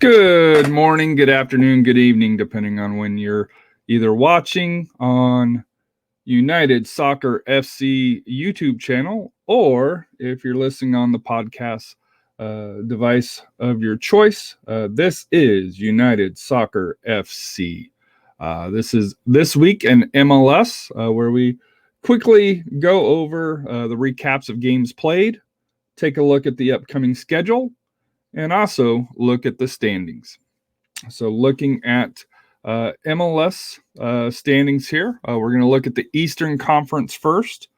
Good morning, good afternoon, good evening, depending on when you're either watching on United Soccer FC YouTube channel, or if you're listening on the podcast device of your choice. This is United Soccer FC. This is This Week in MLS, where we quickly go over the recaps of games played, take a look at the upcoming schedule, and also look at the standings. So looking at MLS standings here, we're going to look at the Eastern Conference first.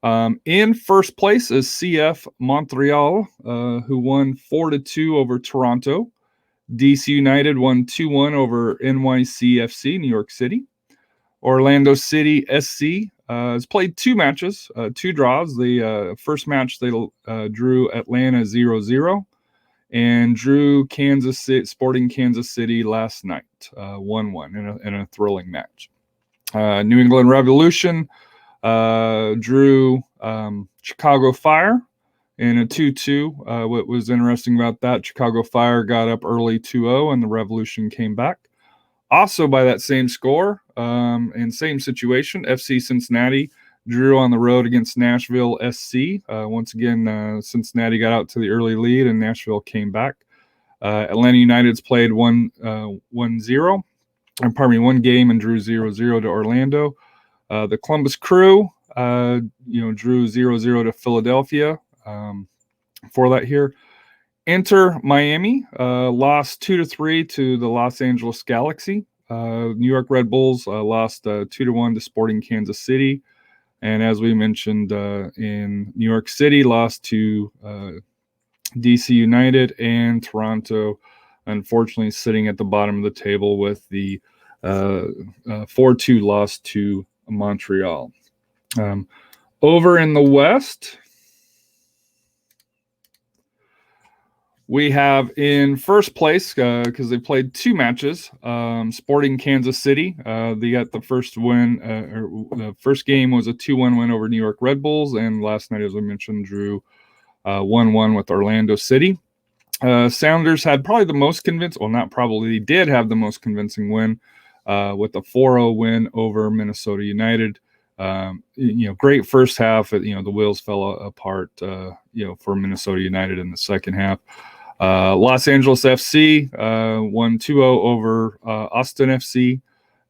In first place is CF Montreal, who won 4-2 over Toronto. DC United won 2-1 over NYCFC, New York City. Orlando City SC has played two matches, two draws. The first match they drew Atlanta 0-0. And drew Sporting Kansas City last night, 1-1 in a thrilling match. New England Revolution drew Chicago Fire in a 2-2. What was interesting about that, Chicago Fire got up early 2-0, and the Revolution came back. Also by that same score, and same situation, FC Cincinnati drew on the road against Nashville SC. Once again, Cincinnati got out to the early lead, and Nashville came back. Atlanta United's played one game and drew 0-0 to Orlando. The Columbus Crew, drew 0-0 to Philadelphia. For that here, Inter Miami lost 2-3 to the Los Angeles Galaxy. New York Red Bulls lost 2-1 to Sporting Kansas City. And as we mentioned, in New York City, lost to DC United, and Toronto, unfortunately, sitting at the bottom of the table with the 4-2 loss to Montreal. Over in the West, we have in first place, because they played two matches, Sporting Kansas City. They got the first win. The first game was a 2-1 win over New York Red Bulls, and last night, as I mentioned, drew 1-1 with Orlando City. Sounders had probably the most convincing, well, not probably, they did have the most convincing win with a 4-0 win over Minnesota United. Great first half. The wheels fell apart, for Minnesota United in the second half. Los Angeles FC won 2-0 over Austin FC.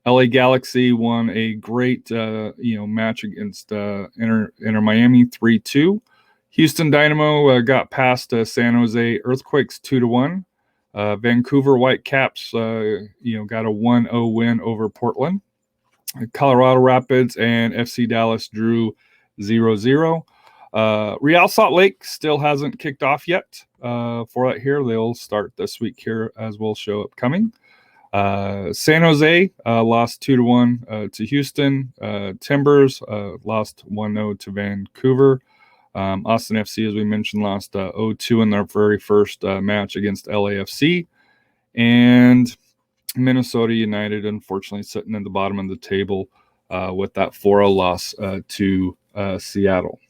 LA Galaxy won a great match against Inter Miami 3-2. Houston Dynamo got past San Jose Earthquakes 2-1. Vancouver Whitecaps got a 1-0 win over Portland. Colorado Rapids and FC Dallas drew 0-0. Real Salt Lake still hasn't kicked off yet. For that here, they'll start this week here, as will show upcoming. San Jose lost 2-1 to Houston. Timbers lost 1-0 to Vancouver. Austin FC, as we mentioned, lost 0-2 in their very first match against LAFC. And Minnesota United, unfortunately, sitting at the bottom of the table with that 4-0 loss to Seattle.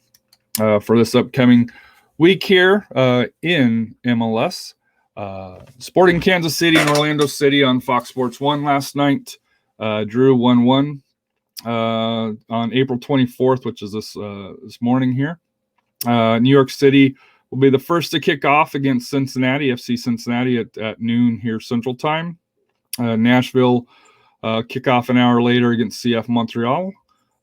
For this upcoming week here in MLS, Sporting Kansas City and Orlando City on Fox Sports 1 last night drew 1-1 on April 24th, which is this morning here. New York City will be the first to kick off against Cincinnati, FC Cincinnati, at noon here Central Time. Nashville kick off an hour later against CF Montreal.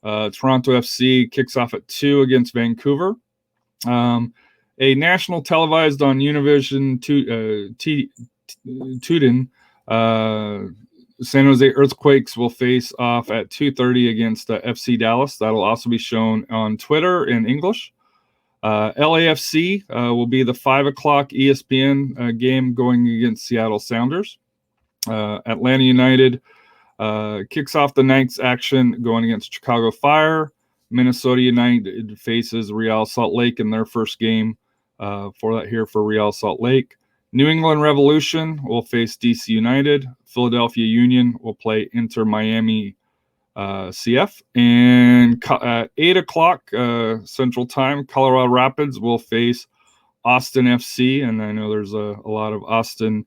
Toronto FC kicks off at 2 against Vancouver. A national televised on Univision Tudin, San Jose Earthquakes will face off at 2:30 against FC Dallas. That'll also be shown on Twitter in English. LAFC will be the 5 o'clock ESPN game going against Seattle Sounders. Atlanta United kicks off the night's action going against Chicago Fire. Minnesota United faces Real Salt Lake in their first game for that here for Real Salt Lake. New England Revolution will face DC United. Philadelphia Union will play Inter Miami CF. And at 8 o'clock Central Time, Colorado Rapids will face Austin FC. And I know there's a lot of Austin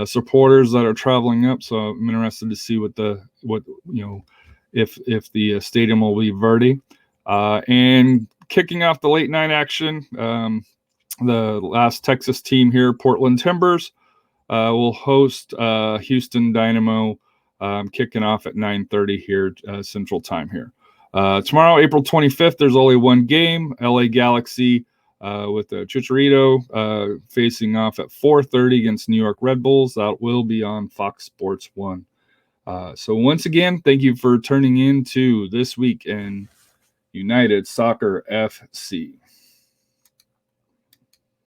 supporters that are traveling up. So I'm interested to see if the stadium will be Verdi. And kicking off the late night action, the last Texas team here, Portland Timbers, will host Houston Dynamo, kicking off at 9:30 here Central Time here. Tomorrow, April 25th, there's only one game. LA Galaxy with Chicharito facing off at 4:30 against New York Red Bulls. That will be on Fox Sports 1. So once again, thank you for turning in to This Week in United Soccer FC.